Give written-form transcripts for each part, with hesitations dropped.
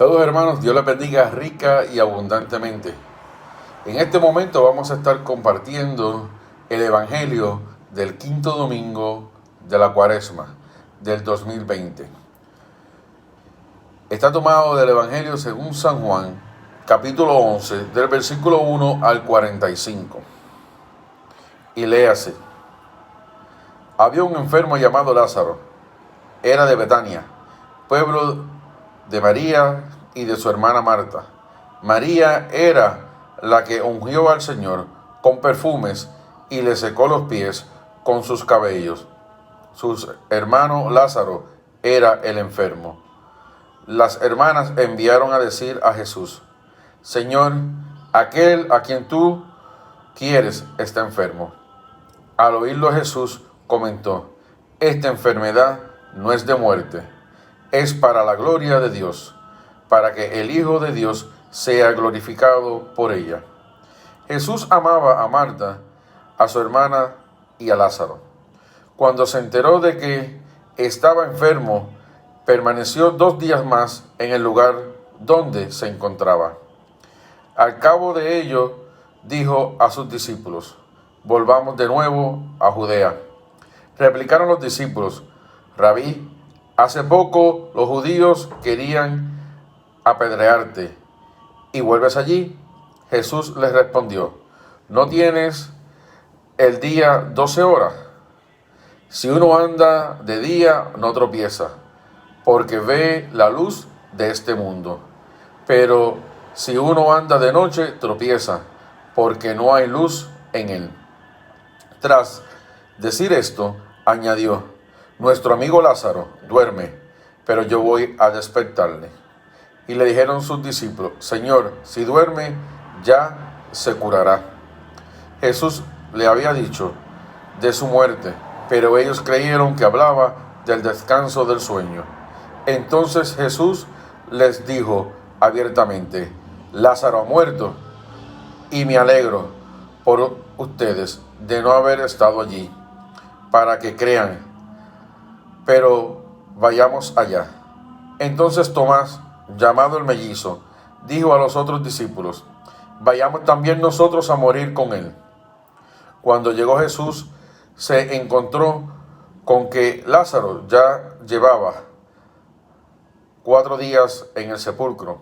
Saludos hermanos, Dios les bendiga rica y abundantemente. En este momento vamos a estar compartiendo el Evangelio del quinto domingo de la Cuaresma del 2020. Está tomado del Evangelio según San Juan, capítulo 11, del versículo 1 al 45. Y léase: había un enfermo llamado Lázaro, era de Betania, pueblo de María y de su hermana Marta. María era la que ungió al Señor con perfumes y le secó los pies con sus cabellos. Su hermano Lázaro era el enfermo. Las hermanas enviaron a decir a Jesús: Señor, aquel a quien tú quieres está enfermo. Al oírlo Jesús comentó: esta enfermedad no es de muerte, es para la gloria de Dios, para que el Hijo de Dios sea glorificado por ella. Jesús amaba a Marta, a su hermana y a Lázaro. Cuando se enteró de que estaba enfermo, permaneció 2 días más en el lugar donde se encontraba. Al cabo de ello, dijo a sus discípulos: volvamos de nuevo a Judea. Replicaron los discípulos: Rabí, hace poco los judíos querían apedrearte, ¿y vuelves allí? Jesús les respondió: ¿no tienes el día 12 horas? Si uno anda de día, no tropieza, porque ve la luz de este mundo. Pero si uno anda de noche, tropieza, porque no hay luz en él. Tras decir esto, añadió: nuestro amigo Lázaro duerme, pero yo voy a despertarle. Y le dijeron sus discípulos: Señor, si duerme, ya se curará. Jesús le había dicho de su muerte, pero ellos creyeron que hablaba del descanso del sueño. Entonces Jesús les dijo abiertamente: Lázaro ha muerto, y me alegro por ustedes de no haber estado allí, para que crean, pero vayamos allá. Entonces Tomás, llamado el mellizo, dijo a los otros discípulos: vayamos también nosotros a morir con él. Cuando llegó Jesús, se encontró con que Lázaro ya llevaba 4 días en el sepulcro.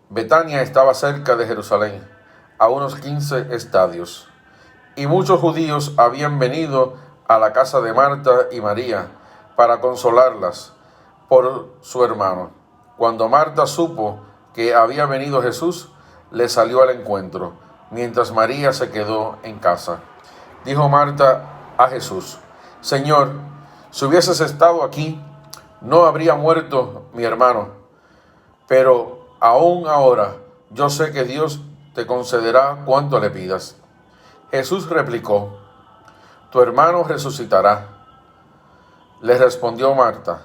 Betania estaba cerca de Jerusalén, a unos 15 estadios, y muchos judíos habían venido a la casa de Marta y María para consolarlas por su hermano. Cuando Marta supo que había venido Jesús, le salió al encuentro, mientras María se quedó en casa. Dijo Marta a Jesús: Señor, si hubieses estado aquí, no habría muerto mi hermano. Pero aún ahora yo sé que Dios te concederá cuanto le pidas. Jesús replicó: tu hermano resucitará. Le respondió Marta: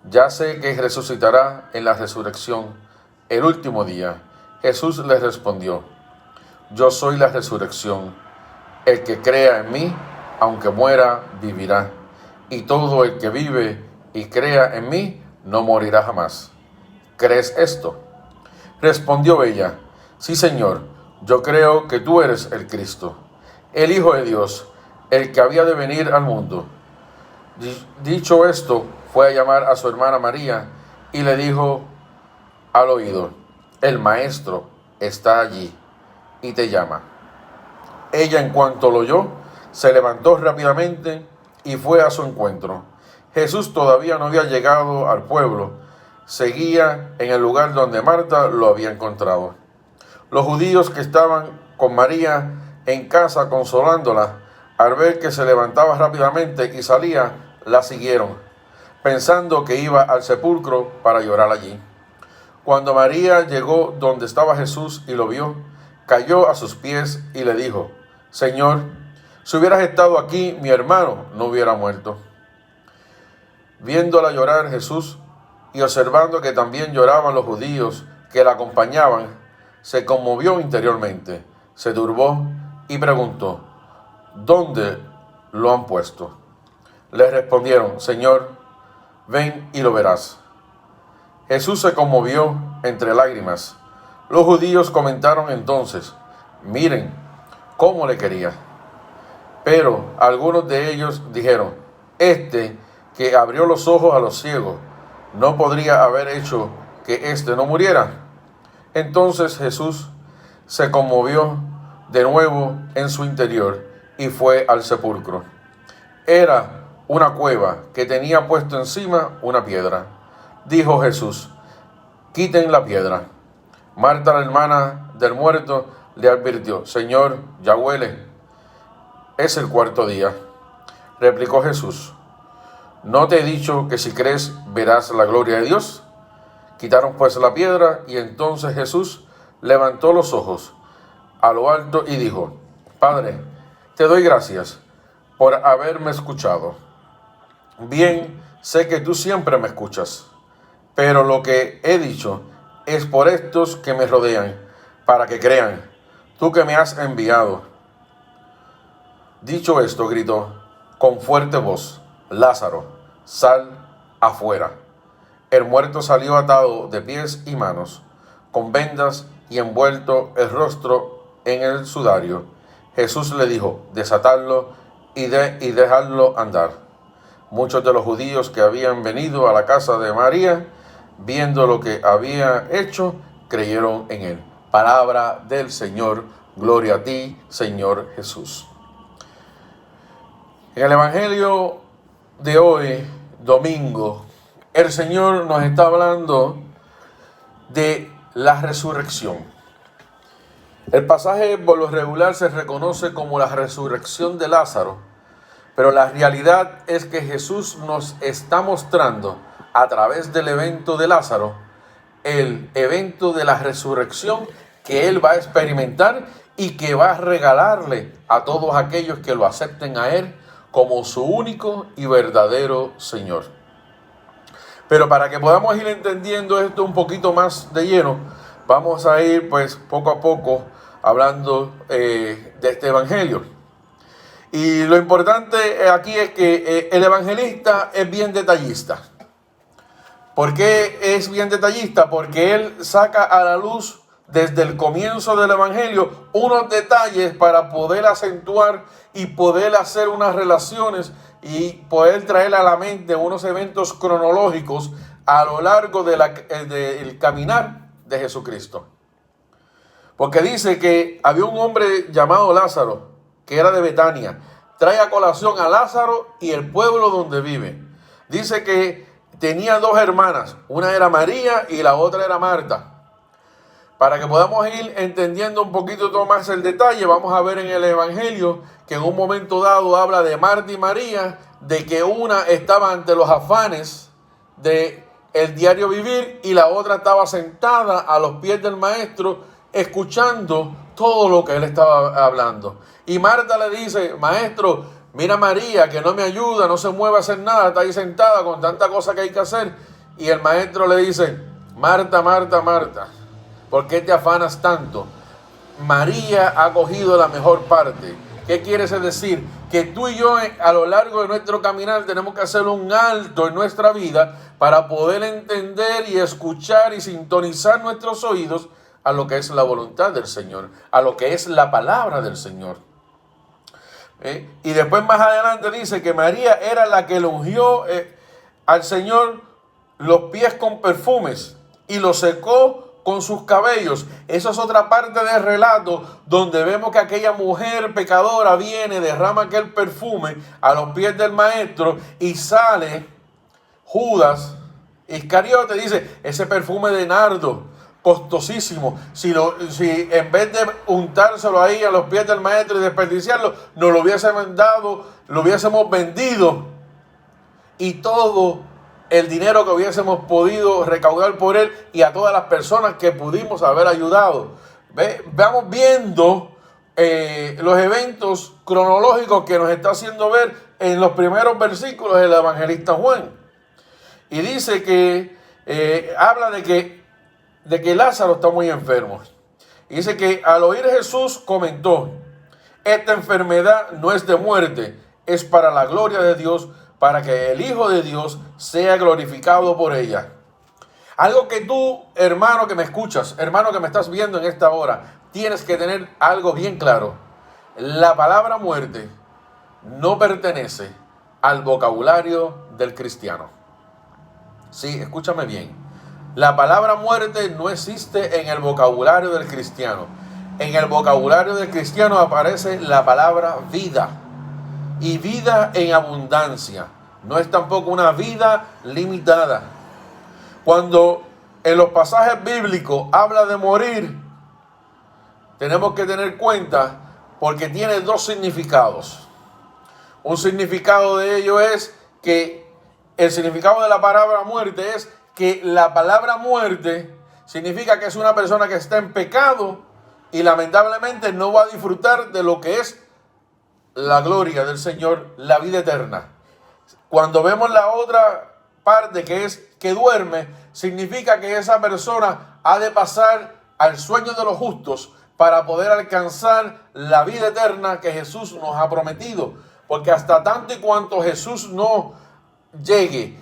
ya sé que resucitará en la resurrección, el último día. Jesús le respondió: yo soy la resurrección. El que crea en mí, aunque muera, vivirá. Y todo el que vive y crea en mí, no morirá jamás. ¿Crees esto? Respondió ella: sí, Señor, yo creo que tú eres el Cristo, el Hijo de Dios, el que había de venir al mundo. Dicho esto, fue a llamar a su hermana María y le dijo al oído: el Maestro está allí y te llama. Ella, en cuanto lo oyó, se levantó rápidamente y fue a su encuentro. Jesús todavía no había llegado al pueblo, seguía en el lugar donde Marta lo había encontrado. Los judíos que estaban con María en casa consolándola, al ver que se levantaba rápidamente y salía, la siguieron, pensando que iba al sepulcro para llorar allí. Cuando María llegó donde estaba Jesús y lo vio, cayó a sus pies y le dijo: Señor, si hubieras estado aquí, mi hermano no hubiera muerto. Viéndola llorar Jesús y observando que también lloraban los judíos que la acompañaban, se conmovió interiormente, se turbó y preguntó: ¿dónde lo han puesto? Le respondieron: Señor, ven y lo verás. Jesús se conmovió entre lágrimas. Los judíos comentaron entonces: miren cómo le quería. Pero algunos de ellos dijeron: este que abrió los ojos a los ciegos, ¿no podría haber hecho que éste no muriera? Entonces Jesús se conmovió de nuevo en su interior y fue al sepulcro. Era una cueva que tenía puesto encima una piedra. Dijo Jesús: quiten la piedra. Marta, la hermana del muerto, le advirtió: Señor, ya huele. Es el cuarto día. Replicó Jesús: ¿no te he dicho que si crees verás la gloria de Dios? Quitaron pues la piedra, y entonces Jesús levantó los ojos a lo alto y dijo: Padre, te doy gracias por haberme escuchado. Bien, sé que tú siempre me escuchas, pero lo que he dicho es por estos que me rodean, para que crean, tú que me has enviado. Dicho esto, gritó con fuerte voz: Lázaro, sal afuera. El muerto salió atado de pies y manos, con vendas y envuelto el rostro en el sudario. Jesús le dijo: desatadlo y dejadlo andar. Muchos de los judíos que habían venido a la casa de María, viendo lo que había hecho, creyeron en él. Palabra del Señor. Gloria a ti, Señor Jesús. En el Evangelio de hoy, domingo, el Señor nos está hablando de la resurrección. El pasaje por lo regular se reconoce como la resurrección de Lázaro, pero la realidad es que Jesús nos está mostrando a través del evento de Lázaro el evento de la resurrección que Él va a experimentar y que va a regalarle a todos aquellos que lo acepten a Él como su único y verdadero Señor. Pero para que podamos ir entendiendo esto un poquito más de lleno, vamos a ir pues poco a poco hablando de este evangelio. Y lo importante aquí es que el evangelista es bien detallista. ¿Por qué es bien detallista? Porque él saca a la luz desde el comienzo del evangelio unos detalles para poder acentuar y poder hacer unas relaciones y poder traer a la mente unos eventos cronológicos a lo largo del caminar de Jesucristo. Porque dice que había un hombre llamado Lázaro, que era de Betania. Trae a colación a Lázaro y el pueblo donde vive. Dice que tenía dos hermanas, una era María y la otra era Marta. Para que podamos ir entendiendo un poquito todo más el detalle, vamos a ver en el Evangelio que en un momento dado habla de Marta y María, de que una estaba ante los afanes de el diario vivir y la otra estaba sentada a los pies del maestro escuchando todo lo que él estaba hablando. Y Marta le dice: maestro, mira María que no me ayuda, no se mueve a hacer nada, está ahí sentada con tanta cosa que hay que hacer. Y el maestro le dice: Marta, Marta, Marta, ¿por qué te afanas tanto? María ha cogido la mejor parte. ¿Qué quiere decir? Que tú y yo a lo largo de nuestro caminar tenemos que hacer un alto en nuestra vida para poder entender y escuchar y sintonizar nuestros oídos a lo que es la voluntad del Señor, a lo que es la palabra del Señor. Y después más adelante dice que María era la que le ungió al Señor los pies con perfumes y los secó con sus cabellos. Esa es otra parte del relato donde vemos que aquella mujer pecadora viene, derrama aquel perfume a los pies del maestro y sale Judas Iscariote, dice: ese perfume de nardo, costosísimo, si en vez de untárselo ahí a los pies del maestro y desperdiciarlo, nos lo hubiésemos dado, lo hubiésemos vendido y todo el dinero que hubiésemos podido recaudar por él y a todas las personas que pudimos haber ayudado. Vamos viendo los eventos cronológicos que nos está haciendo ver en los primeros versículos del evangelista Juan. Y dice que habla de que Lázaro está muy enfermo. Y dice que al oír Jesús comentó: esta enfermedad no es de muerte, es para la gloria de Dios, para que el Hijo de Dios sea glorificado por ella. Algo que tú, hermano que me escuchas, hermano que me estás viendo en esta hora, tienes que tener algo bien claro. La palabra muerte no pertenece al vocabulario del cristiano. Sí, escúchame bien. La palabra muerte no existe en el vocabulario del cristiano. En el vocabulario del cristiano aparece la palabra vida. Y vida en abundancia. No es tampoco una vida limitada. Cuando en los pasajes bíblicos habla de morir, tenemos que tener cuenta porque tiene dos significados. Un significado de ello es que el significado de la palabra muerte es que la palabra muerte significa que es una persona que está en pecado y lamentablemente no va a disfrutar de lo que es la gloria del Señor, la vida eterna. Cuando vemos la otra parte que es que duerme, significa que esa persona ha de pasar al sueño de los justos para poder alcanzar la vida eterna que Jesús nos ha prometido. Porque hasta tanto y cuanto Jesús no llegue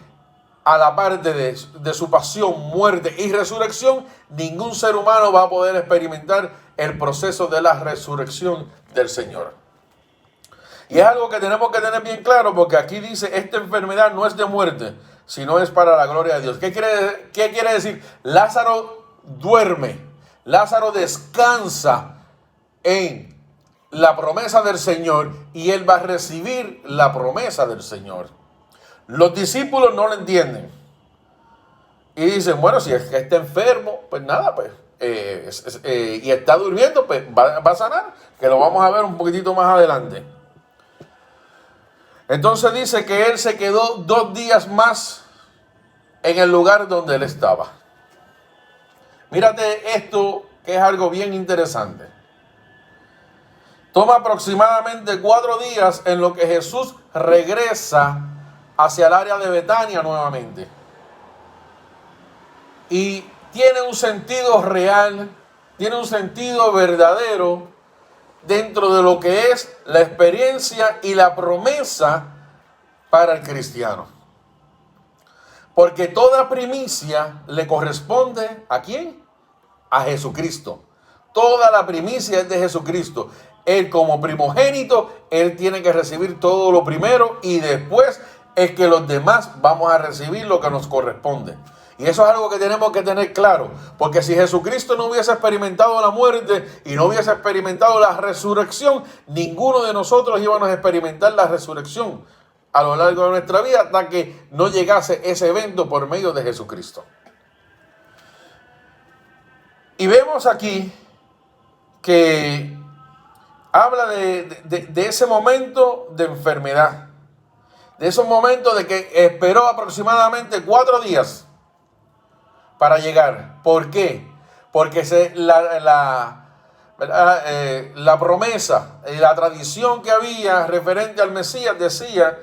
a la parte de su pasión, muerte y resurrección, ningún ser humano va a poder experimentar el proceso de la resurrección del Señor. Y es algo que tenemos que tener bien claro, porque aquí dice, esta enfermedad no es de muerte, sino es para la gloria de Dios. ¿Qué quiere decir? Lázaro duerme, Lázaro descansa en la promesa del Señor y él va a recibir la promesa del Señor. Los discípulos no lo entienden y dicen, bueno, si es que está enfermo, pues nada, pues y está durmiendo, pues va a sanar, que lo vamos a ver un poquitito más adelante. Entonces dice que él se quedó 2 días más en el lugar donde él estaba. Mírate esto, que es algo bien interesante. Toma aproximadamente 4 días en lo que Jesús regresa hacia el área de Betania nuevamente. Y tiene un sentido real, tiene un sentido verdadero dentro de lo que es la experiencia y la promesa para el cristiano. Porque toda primicia le corresponde ¿a quién? A Jesucristo. Toda la primicia es de Jesucristo. Él como primogénito, él tiene que recibir todo lo primero y después es que los demás vamos a recibir lo que nos corresponde. Y eso es algo que tenemos que tener claro, porque si Jesucristo no hubiese experimentado la muerte y no hubiese experimentado la resurrección, ninguno de nosotros íbamos a experimentar la resurrección a lo largo de nuestra vida hasta que no llegase ese evento por medio de Jesucristo. Y vemos aquí que habla de ese momento de enfermedad, de esos momentos de que esperó aproximadamente 4 días para llegar. ¿Por qué? Porque la promesa y la tradición que había referente al Mesías decía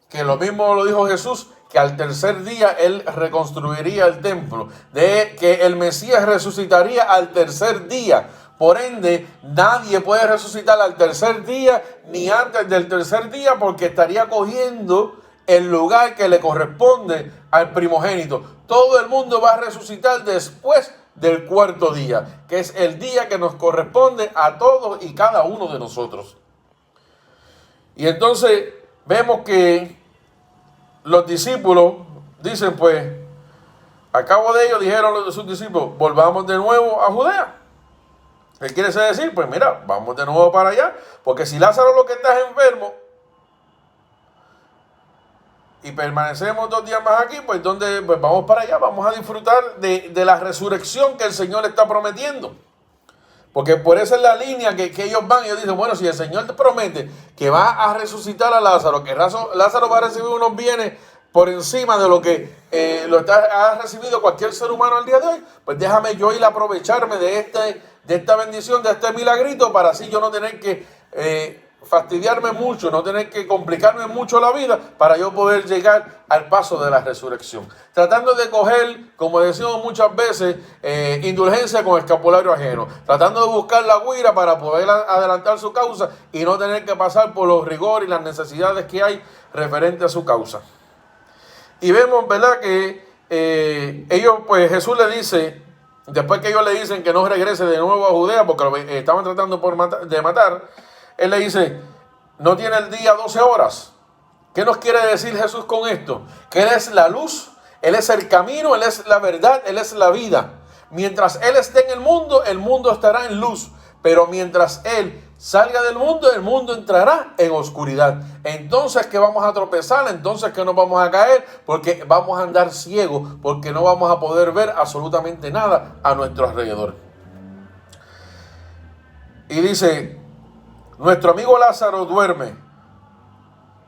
que lo mismo lo dijo Jesús, que al tercer día él reconstruiría el templo, de que el Mesías resucitaría al tercer día. Por ende, nadie puede resucitar al tercer día ni antes del tercer día, porque estaría cogiendo el lugar que le corresponde al primogénito. Todo el mundo va a resucitar después del 4.º día, que es el día que nos corresponde a todos y cada uno de nosotros. Y entonces vemos que los discípulos dicen, pues, a cabo de ello dijeron los de sus discípulos, volvamos de nuevo a Judea. ¿Qué quiere decir? Pues mira, vamos de nuevo para allá, porque si Lázaro lo que está es enfermo, y permanecemos 2 días más aquí, pues vamos para allá, vamos a disfrutar de la resurrección que el Señor está prometiendo. Porque por esa es la línea que ellos van. Ellos dicen, bueno, si el Señor te promete que va a resucitar a Lázaro, que Lázaro va a recibir unos bienes por encima de lo que ha recibido cualquier ser humano al día de hoy, pues déjame yo ir a aprovecharme de esta bendición, de este milagrito, para así yo no tener que fastidiarme mucho, no tener que complicarme mucho la vida, para yo poder llegar al paso de la resurrección. Tratando de coger, como decimos muchas veces, indulgencia con escapulario ajeno. Tratando de buscar la guira para poder adelantar su causa y no tener que pasar por los rigores y las necesidades que hay referente a su causa. Y vemos, ¿verdad?, que pues Jesús le dice, después que ellos le dicen que no regrese de nuevo a Judea porque lo estaban tratando de matar, él le dice, no tiene el día 12 horas. ¿Qué nos quiere decir Jesús con esto? Que Él es la luz, Él es el camino, Él es la verdad, Él es la vida. Mientras Él esté en el mundo estará en luz. Pero mientras Él salga del mundo, el mundo entrará en oscuridad. Entonces que vamos a tropezar, entonces que nos vamos a caer, porque vamos a andar ciegos, porque no vamos a poder ver absolutamente nada a nuestro alrededor. Y dice, nuestro amigo Lázaro duerme,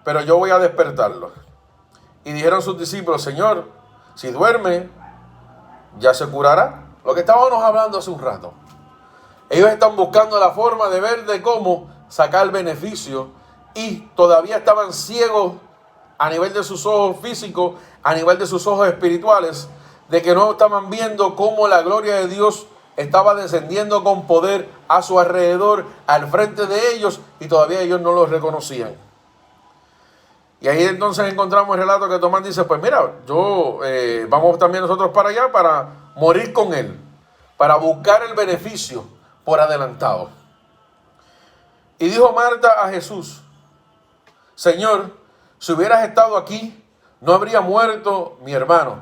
pero yo voy a despertarlo. Y dijeron sus discípulos, Señor, si duerme, ya se curará. Lo que estábamos hablando hace un rato. Ellos están buscando la forma de ver de cómo sacar beneficio y todavía estaban ciegos a nivel de sus ojos físicos, a nivel de sus ojos espirituales, de que no estaban viendo cómo la gloria de Dios estaba descendiendo con poder a su alrededor, al frente de ellos, y todavía ellos no lo reconocían. Y ahí entonces encontramos el relato que Tomás dice, pues mira, vamos también nosotros para allá para morir con Él, para buscar el beneficio por adelantado. Y dijo Marta a Jesús, Señor, si hubieras estado aquí, no habría muerto mi hermano.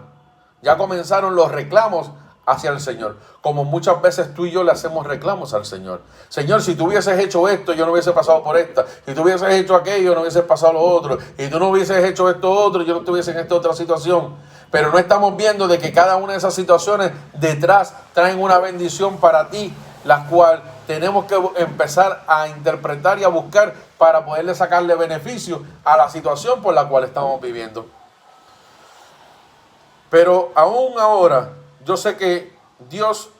Ya comenzaron los reclamos hacia el Señor, como muchas veces tú y yo le hacemos reclamos al Señor. Señor, si tú hubieses hecho esto, yo no hubiese pasado por esta. Si tú hubieses hecho aquello, no hubieses pasado lo otro. Y tú no hubieses hecho esto otro, yo no estuviese en esta otra situación. Pero no estamos viendo de que cada una de esas situaciones detrás traen una bendición para ti, la cual tenemos que empezar a interpretar y a buscar para poderle sacarle beneficio a la situación por la cual estamos viviendo. Pero aún ahora, yo sé que Dios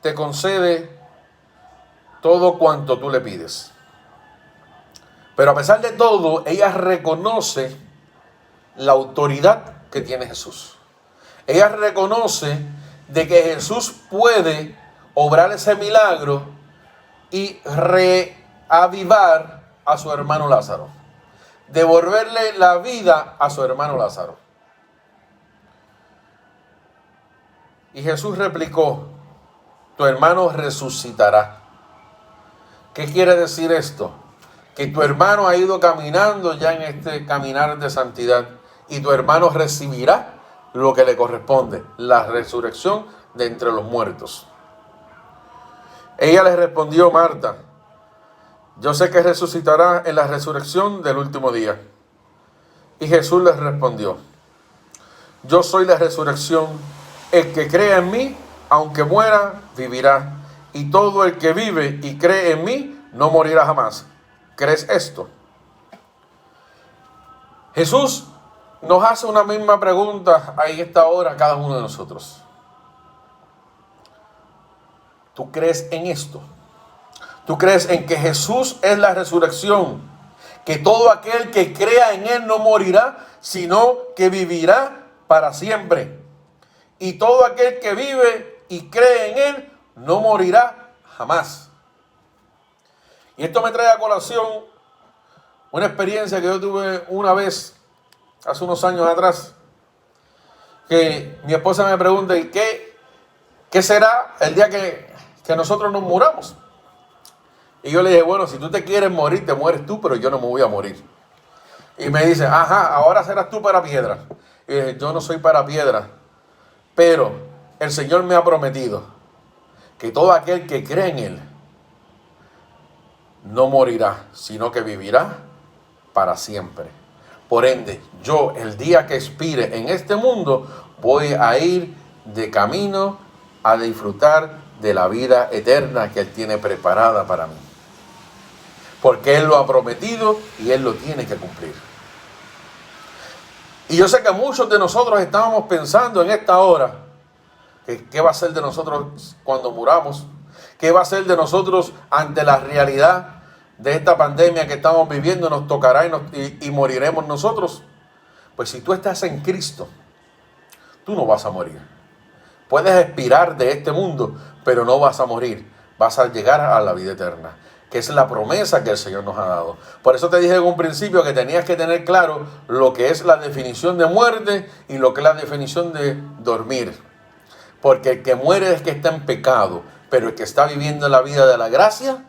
te concede todo cuanto tú le pides. Pero a pesar de todo, ella reconoce la autoridad que tiene Jesús. Ella reconoce de que Jesús puede obrar ese milagro y reavivar a su hermano Lázaro. Devolverle la vida a su hermano Lázaro. Y Jesús replicó, tu hermano resucitará. ¿Qué quiere decir esto? Que tu hermano ha ido caminando ya en este caminar de santidad y tu hermano recibirá lo que le corresponde, la resurrección de entre los muertos. Ella le respondió, Marta, yo sé que resucitará en la resurrección del último día. Y Jesús le respondió, yo soy la resurrección. El que cree en mí, aunque muera, vivirá. Y todo el que vive y cree en mí, no morirá jamás. ¿Crees esto? Jesús nos hace una misma pregunta a esta hora a cada uno de nosotros. ¿Tú crees en esto? ¿Tú crees en que Jesús es la resurrección? Que todo aquel que crea en Él no morirá, sino que vivirá para siempre. Y todo aquel que vive y cree en Él no morirá jamás. Y esto me trae a colación una experiencia que yo tuve una vez, hace unos años atrás, que mi esposa me pregunta, ¿y qué será el día que nosotros nos muramos? Y yo le dije, bueno, si tú te quieres morir, te mueres tú, pero yo no me voy a morir. Y me dice, ajá, ahora serás tú para piedra. Y dije, yo no soy para piedra, pero el Señor me ha prometido que todo aquel que cree en Él no morirá, sino que vivirá para siempre. Por ende, yo el día que expire en este mundo, voy a ir de camino a disfrutar de la vida eterna que Él tiene preparada para mí. Porque Él lo ha prometido y Él lo tiene que cumplir. Y yo sé que muchos de nosotros estábamos pensando en esta hora, que qué va a ser de nosotros cuando muramos, qué va a ser de nosotros ante la realidad de esta pandemia que estamos viviendo, nos tocará y moriremos nosotros. Pues si tú estás en Cristo, tú no vas a morir. Puedes expirar de este mundo, pero no vas a morir, vas a llegar a la vida eterna. que es la promesa que el Señor nos ha dado. Por eso te dije en un principio que tenías que tener claro lo que es la definición de muerte y lo que es la definición de dormir. Porque el que muere es que está en pecado, pero el que está viviendo la vida de la gracia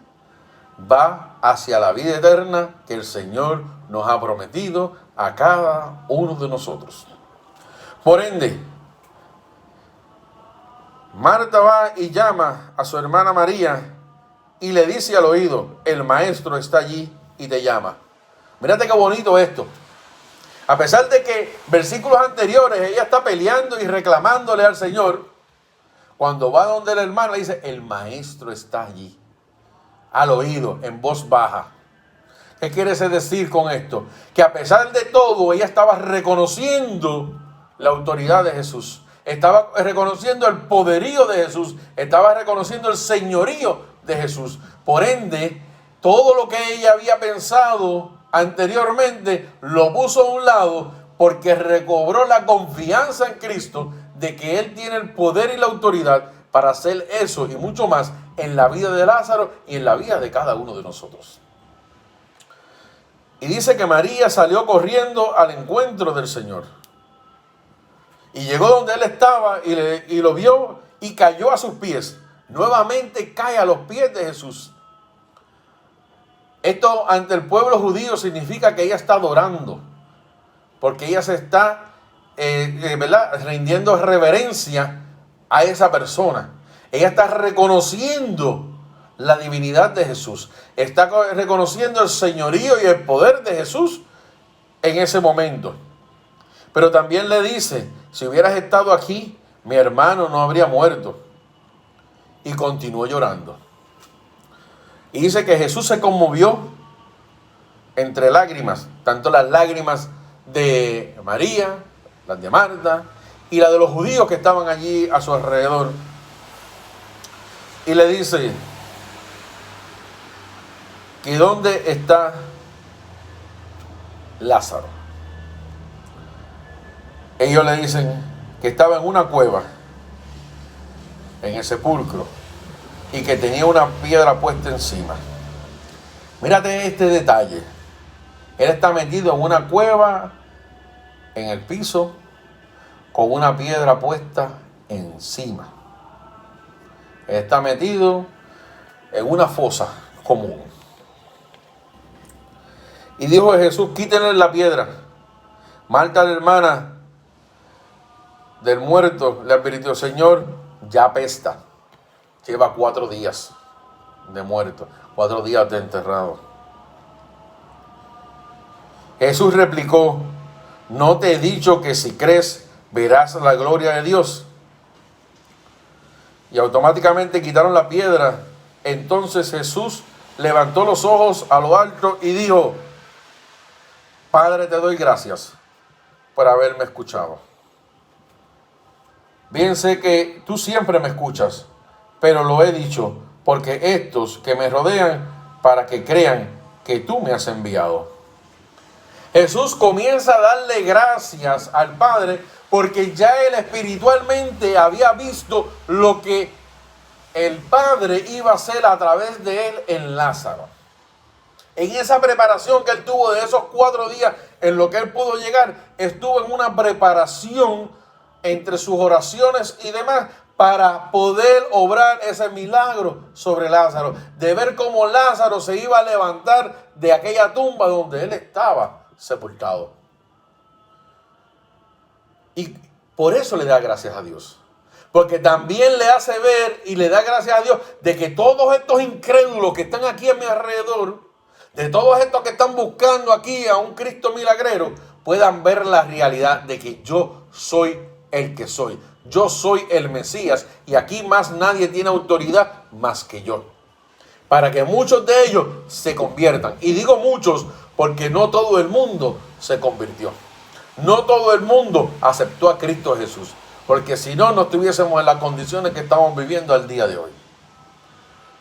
va hacia la vida eterna que el Señor nos ha prometido a cada uno de nosotros. Por ende, Marta va y llama a su hermana María y le dice al oído: el maestro está allí y te llama. Mírate qué bonito esto. A pesar de que versículos anteriores ella está peleando y reclamándole al Señor, cuando va donde el hermano le dice: el maestro está allí, al oído, en voz baja. ¿Qué quiere decir con esto? Que a pesar de todo, ella estaba reconociendo la autoridad de Jesús. Estaba reconociendo el poderío de Jesús. Estaba reconociendo el señorío de Jesús. Por ende, todo lo que ella había pensado anteriormente lo puso a un lado, porque recobró la confianza en Cristo de que Él tiene el poder y la autoridad para hacer eso y mucho más en la vida de Lázaro y en la vida de cada uno de nosotros. Y dice que María salió corriendo al encuentro del Señor. Y llegó donde Él estaba y lo vio y cayó a sus pies. Nuevamente cae a los pies de Jesús. Esto ante el pueblo judío significa que ella está adorando. Porque ella se está rindiendo reverencia a esa persona. Ella está reconociendo la divinidad de Jesús. Está reconociendo el señorío y el poder de Jesús en ese momento. Pero también le dice: si hubieras estado aquí, mi hermano no habría muerto. Y continuó llorando. Y dice que Jesús se conmovió entre lágrimas, tanto las lágrimas de María, las de Marta y las de los judíos que estaban allí a su alrededor. Y le dice que ¿dónde está Lázaro? Ellos le dicen que estaba en una cueva, en el sepulcro, y que tenía una piedra puesta encima. Mírate este detalle. Él está metido en una cueva, en el piso, con una piedra puesta encima. Él está metido en una fosa común. Y dijo Jesús: quítenle la piedra. Marta, la hermana del muerto, le advirtió: Señor, ya apesta. Lleva 4 días de muerto, 4 días de enterrado. Jesús replicó: ¿no te he dicho que si crees verás la gloria de Dios? Y automáticamente quitaron la piedra. Entonces Jesús levantó los ojos a lo alto y dijo: Padre, te doy gracias por haberme escuchado. Bien sé que tú siempre me escuchas, pero lo he dicho porque estos que me rodean, para que crean que tú me has enviado. Jesús comienza a darle gracias al Padre porque ya él espiritualmente había visto lo que el Padre iba a hacer a través de él en Lázaro. En esa preparación que él tuvo de esos 4 días en lo que él pudo llegar, estuvo en una preparación entre sus oraciones y demás para poder obrar ese milagro sobre Lázaro, de ver cómo Lázaro se iba a levantar de aquella tumba donde él estaba sepultado. Y por eso le da gracias a Dios. Porque también le hace ver y le da gracias a Dios de que todos estos incrédulos que están aquí a mi alrededor, de todos estos que están buscando aquí a un Cristo milagrero, puedan ver la realidad de que yo soy el que soy. Yo soy el Mesías y aquí más nadie tiene autoridad más que yo. Para que muchos de ellos se conviertan. Y digo muchos porque no todo el mundo se convirtió. No todo el mundo aceptó a Cristo Jesús. Porque si no, no estuviésemos en las condiciones que estamos viviendo al día de hoy.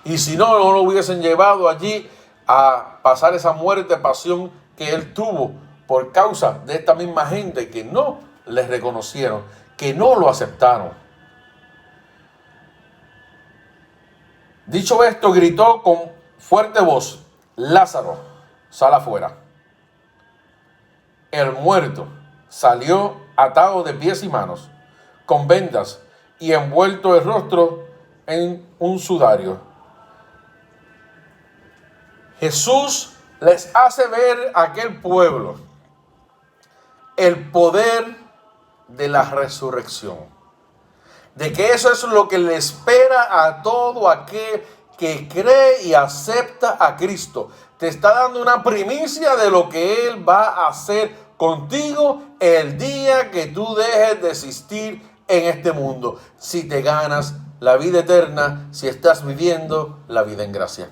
Y si no, no lo hubiesen llevado allí a pasar esa muerte, pasión que él tuvo por causa de esta misma gente que no les reconocieron, que no lo aceptaron. Dicho esto, gritó con fuerte voz: Lázaro, sal afuera. El muerto salió atado de pies y manos, con vendas y envuelto el rostro en un sudario. Jesús les hace ver a aquel pueblo el poder de la resurrección, de que eso es lo que le espera a todo aquel que cree y acepta a Cristo. Te está dando una primicia de lo que Él va a hacer contigo el día que tú dejes de existir en este mundo, si te ganas la vida eterna, si estás viviendo la vida en gracia.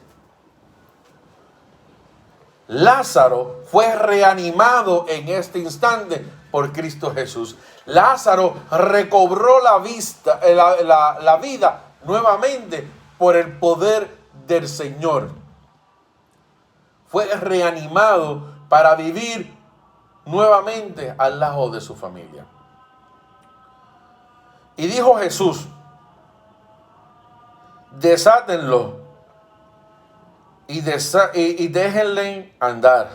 Lázaro fue reanimado en este instante por Cristo Jesús. Lázaro recobró la vida nuevamente por el poder del Señor. Fue reanimado para vivir nuevamente al lado de su familia. Y dijo Jesús: desátenlo y déjenle andar.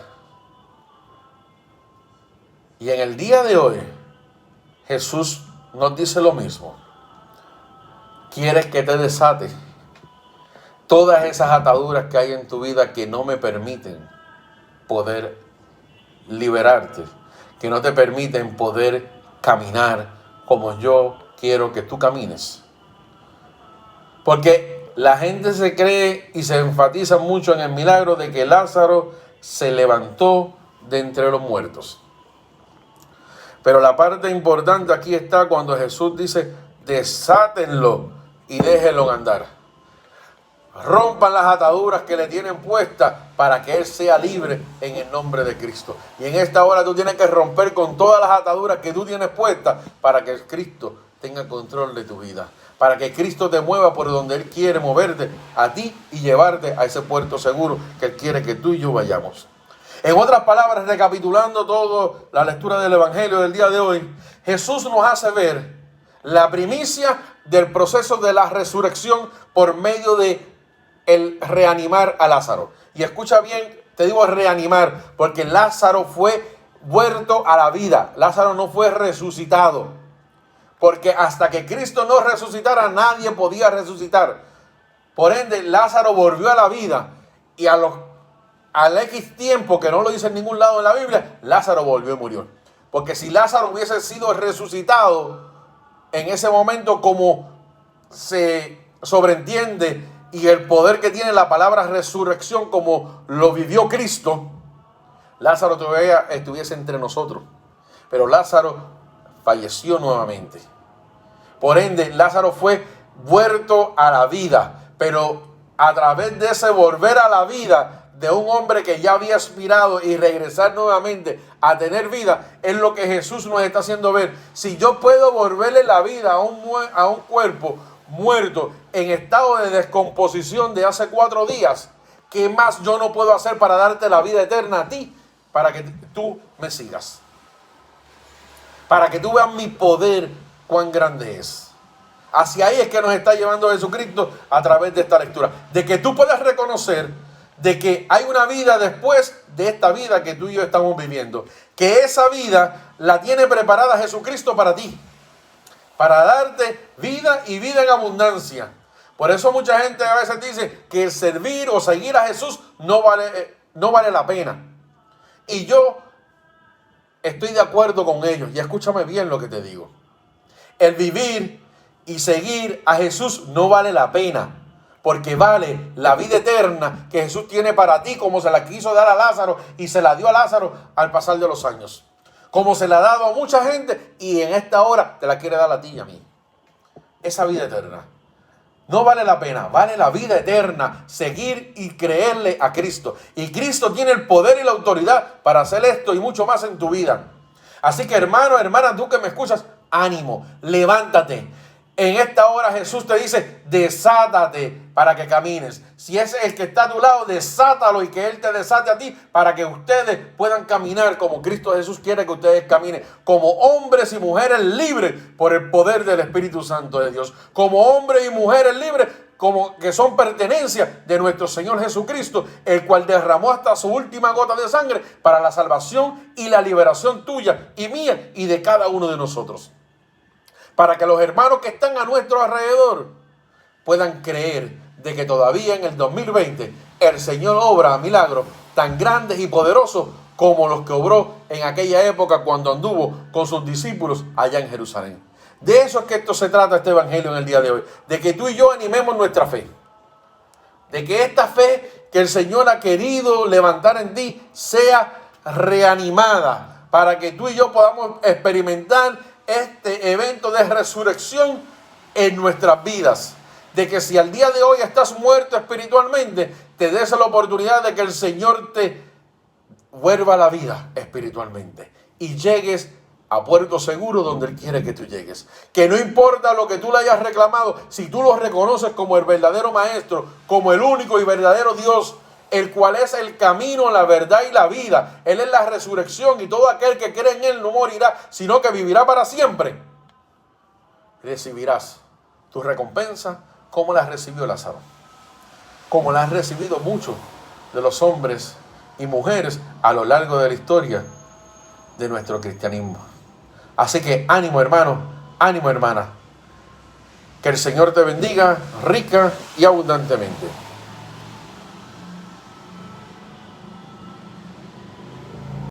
Y en el día de hoy, Jesús nos dice lo mismo. ¿Quieres que te desate todas esas ataduras que hay en tu vida que no me permiten poder liberarte, que no te permiten poder caminar como yo quiero que tú camines? Porque la gente se cree y se enfatiza mucho en el milagro de que Lázaro se levantó de entre los muertos. Pero la parte importante aquí está cuando Jesús dice: desátenlo y déjenlo andar. Rompan las ataduras que le tienen puestas para que Él sea libre en el nombre de Cristo. Y en esta hora tú tienes que romper con todas las ataduras que tú tienes puestas para que Cristo tenga control de tu vida. Para que Cristo te mueva por donde Él quiere moverte a ti y llevarte a ese puerto seguro que Él quiere que tú y yo vayamos. En otras palabras, recapitulando toda la lectura del Evangelio del día de hoy, Jesús nos hace ver la primicia del proceso de la resurrección por medio de el reanimar a Lázaro. Y escucha bien, te digo reanimar, porque Lázaro fue vuelto a la vida. Lázaro no fue resucitado, porque hasta que Cristo no resucitara, nadie podía resucitar. Por ende, Lázaro volvió a la vida, y al X tiempo, que no lo dice en ningún lado de la Biblia, Lázaro volvió y murió. Porque si Lázaro hubiese sido resucitado en ese momento, como se sobreentiende, y el poder que tiene la palabra resurrección como lo vivió Cristo, Lázaro todavía estuviese entre nosotros. Pero Lázaro falleció nuevamente. Por ende, Lázaro fue vuelto a la vida. Pero a través de ese volver a la vida de un hombre que ya había expirado y regresar nuevamente a tener vida, es lo que Jesús nos está haciendo ver. Si yo puedo volverle la vida a un cuerpo muerto en estado de descomposición de hace 4 días, ¿qué más yo no puedo hacer para darte la vida eterna a ti? Para que tú me sigas, para que tú veas mi poder, cuán grande es. Hacia ahí es que nos está llevando Jesucristo a través de esta lectura, de que tú puedas reconocer de que hay una vida después de esta vida que tú y yo estamos viviendo, que esa vida la tiene preparada Jesucristo para ti, para darte vida y vida en abundancia. Por eso mucha gente a veces dice que el servir o seguir a Jesús no vale la pena. Y yo estoy de acuerdo con ellos. Y escúchame bien lo que te digo. El vivir y seguir a Jesús no vale la pena, porque vale la vida eterna que Jesús tiene para ti, como se la quiso dar a Lázaro y se la dio a Lázaro al pasar de los años. Como se la ha dado a mucha gente y en esta hora te la quiere dar a ti y a mí. Esa vida eterna no vale la pena, vale la vida eterna, seguir y creerle a Cristo. Y Cristo tiene el poder y la autoridad para hacer esto y mucho más en tu vida. Así que hermano, hermana, tú que me escuchas, ánimo, levántate. En esta hora Jesús te dice, desátate para que camines. Si ese es el que está a tu lado, desátalo y que Él te desate a ti para que ustedes puedan caminar como Cristo Jesús quiere que ustedes caminen. Como hombres y mujeres libres por el poder del Espíritu Santo de Dios. Como hombres y mujeres libres como que son pertenencia de nuestro Señor Jesucristo, el cual derramó hasta su última gota de sangre para la salvación y la liberación tuya y mía y de cada uno de nosotros. Para que los hermanos que están a nuestro alrededor puedan creer de que todavía en el 2020 el Señor obra milagros tan grandes y poderosos como los que obró en aquella época cuando anduvo con sus discípulos allá en Jerusalén. De eso es que esto se trata, este evangelio en el día de hoy. De que tú y yo animemos nuestra fe. De que esta fe que el Señor ha querido levantar en ti sea reanimada. Para que tú y yo podamos experimentar este evento de resurrección en nuestras vidas. De que si al día de hoy estás muerto espiritualmente, te des la oportunidad de que el Señor te vuelva a la vida espiritualmente. Y llegues a puerto seguro donde Él quiere que tú llegues. Que no importa lo que tú le hayas reclamado, si tú lo reconoces como el verdadero Maestro, como el único y verdadero Dios, el cual es el camino, la verdad y la vida. Él es la resurrección y todo aquel que cree en Él no morirá, sino que vivirá para siempre. Recibirás tu recompensa como la recibió Lázaro. Como la han recibido muchos de los hombres y mujeres a lo largo de la historia de nuestro cristianismo. Así que ánimo, hermano, ánimo, hermana. Que el Señor te bendiga rica y abundantemente.